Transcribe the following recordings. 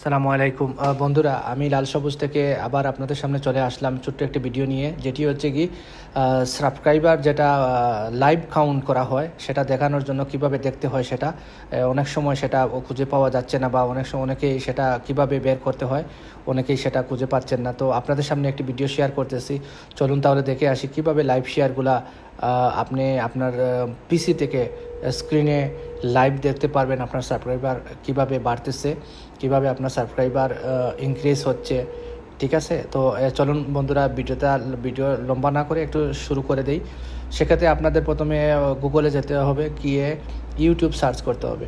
সালামু আলাইকুম বন্ধুরা, আমি লাল সবুজ থেকে আবার আপনাদের সামনে চলে আসলাম ছোট্ট একটি ভিডিও নিয়ে, যেটি হচ্ছে কি সাবস্ক্রাইবার যেটা লাইভ কাউন্ট করা হয় সেটা দেখানোর জন্য কিভাবে দেখতে হয় সেটা অনেক সময় সেটা খুঁজে পাওয়া যাচ্ছে না, বা অনেক সময় অনেকেই সেটা কিভাবে বের করতে হয় অনেকেই সেটা খুঁজে পাচ্ছেন না। তো আপনাদের সামনে একটি ভিডিও শেয়ার করতেছি, চলুন তাহলে দেখে আসি কিভাবে লাইভ শেয়ারগুলা আপনি আপনার পিসি থেকে স্ক্রিনে লাইভ দেখতে পারবেন। আপনার সাবস্ক্রাইবার কিভাবে বাড়তেছে, কিভাবে আপনার সাবস্ক্রাইবার ইনক্রিজ হচ্ছে। ঠিক আছে, তো চলুন বন্ধুরা ভিডিও লম্বা না করে একটু শুরু করে দেই। সেক্ষেত্রে আপনাদের প্রথমে গুগলে যেতে হবে, গিয়ে ইউটিউব সার্চ করতে হবে।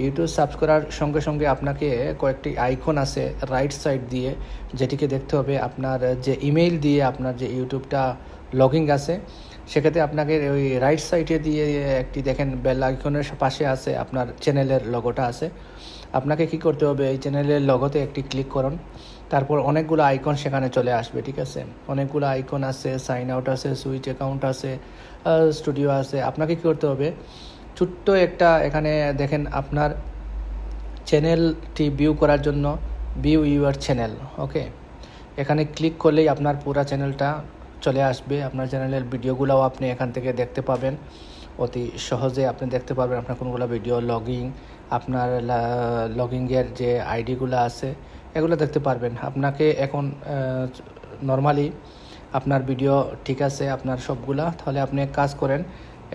ইউটিউব সার্চ করার সঙ্গে সঙ্গে আপনাকে কয়েকটি আইকন আছে রাইট সাইড দিয়ে, যেটিকে দেখতে হবে আপনার যে ইমেইল দিয়ে আপনার যে ইউটিউবটা লগিং আছে। সেক্ষেত্রে আপনাকে ওই রাইট সাইডে দিয়ে একটি দেখেন বেল আইকনের পাশে আছে আপনার চ্যানেলের লগোটা আছে। আপনাকে কি করতে হবে, এই চ্যানেলের লগোতে একটি ক্লিক করুন, তারপর অনেকগুলো আইকন সেখানে চলে আসবে। ঠিক আছে, অনেকগুলো আইকন আছে, সাইন আউট আছে, সুইচ অ্যাকাউন্ট আছে, স্টুডিও আছে। আপনাকে কী করতে হবে, ছোট্ট একটা এখানে দেখেন আপনার চ্যানেলটি ভিউ করার জন্য ভিউ ইউর চ্যানেল, ওকে, এখানে ক্লিক করলেই আপনার পুরো চ্যানেলটা চলে আসবে। আপনার চ্যানেলের ভিডিওগুলোও আপনি এখান থেকে দেখতে পাবেন, অতি সহজে আপনি দেখতে পারবেন আপনার কোনগুলো ভিডিও লগিং, আপনার লগিংয়ের যে আইডিগুলো আছে এগুলো দেখতে পারবেন। আপনাকে এখন নর্মালি আপনার ভিডিও ঠিক আছে আপনার সবগুলা, তাহলে আপনি এক কাজ করেন,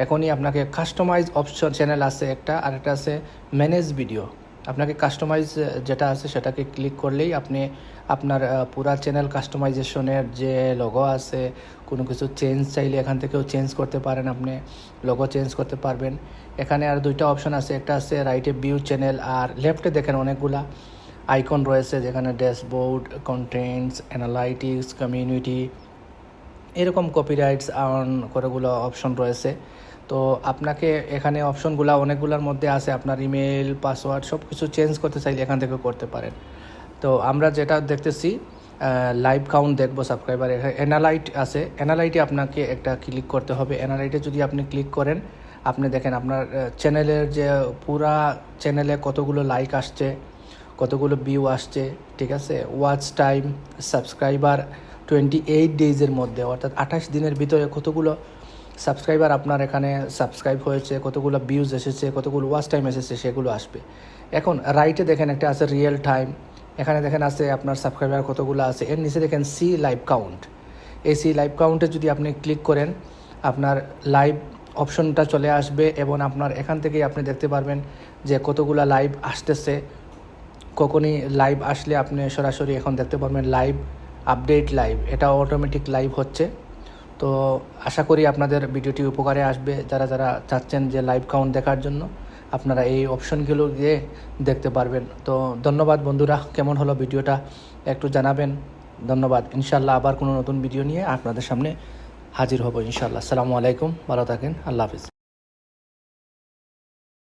এখনই আপনাকে কাস্টমাইজ অপশন চ্যানেল আছে একটা, আর একটা আছে ম্যানেজ ভিডিও। আপনাকে কাস্টমাইজ যেটা আছে সেটাকে ক্লিক করলেই আপনি আপনার পুরা চ্যানেল কাস্টমাইজেশনের যে লোগো আছে, কোনো কিছু চেঞ্জ চাইলে এখান থেকেও চেঞ্জ করতে পারেন, আপনি লোগো চেঞ্জ করতে পারবেন। এখানে আর দুইটা অপশন আছে, একটা আছে রাইটে ভিউ চ্যানেল, আর লেফটে দেখেন অনেকগুলা আইকন রয়েছে, যেখানে ড্যাশবোর্ড, কন্টেন্টস, অ্যানালাইটিক্স, কমিউনিটি, এরকম কপিরাইটস আর্ন করেগুলো অপশন রয়েছে। তো আপনাকে এখানে অপশনগুলো অনেকগুলোর মধ্যে আছে, আপনার ইমেল, পাসওয়ার্ড সব কিছু চেঞ্জ করতে চাইলে এখান থেকে করতে পারেন। তো আমরা যেটা দেখতেছি লাইভ কাউন্ট দেখবো সাবস্ক্রাইবার, অ্যানালাইট আছে, অ্যানালাইটে আপনাকে একটা ক্লিক করতে হবে। অ্যানালাইটে যদি আপনি ক্লিক করেন, আপনি দেখেন আপনার চ্যানেলের যে পুরা চ্যানেলে কতগুলো লাইক আসছে, কতগুলো ভিউ আসছে। ঠিক আছে, ওয়াচ টাইম, সাবস্ক্রাইবার 28 ডেজের মধ্যে, অর্থাৎ 28 দিনের ভিতরে কতগুলো সাবস্ক্রাইবার আপনার এখানে সাবস্ক্রাইব হয়েছে, কতগুলো ভিউজ এসেছে, কতগুলো ওয়াচ টাইম এসেছে, সেগুলো আসবে। এখন রাইটে দেখেন একটা আছে রিয়েল টাইম, এখানে দেখেন আছে আপনার সাবস্ক্রাইবার কতগুলো আছে। এর নিচে দেখেন সি লাইভ কাউন্ট, এই সি লাইভ কাউন্টে যদি আপনি ক্লিক করেন, আপনার লাইভ অপশনটা চলে আসবে, এবং আপনার এখান থেকেই আপনি দেখতে পারবেন যে কতগুলো লাইভ আসতেছে, কখনই লাইভ আসলে আপনি সরাসরি এখন দেখতে পারবেন লাইভ আপডেট লাইভ, এটা অটোমেটিক লাইভ হচ্ছে। তো আশা করি আপনাদের ভিডিওটি উপকারে আসবে। যারা যারা চাচ্ছেন যে লাইভ কাউন্ট দেখার জন্য, আপনারা এই অপশনগুলো গিয়ে দেখতে পারবেন। তো ধন্যবাদ বন্ধুরা, কেমন হলো ভিডিওটা একটু জানাবেন। ধন্যবাদ। ইনশাল্লাহ আবার কোনো নতুন ভিডিও নিয়ে আপনাদের সামনে হাজির হব ইনশাল্লাহ। আসসালামু আলাইকুম, ভালো থাকেন, আল্লাহ হাফিজ।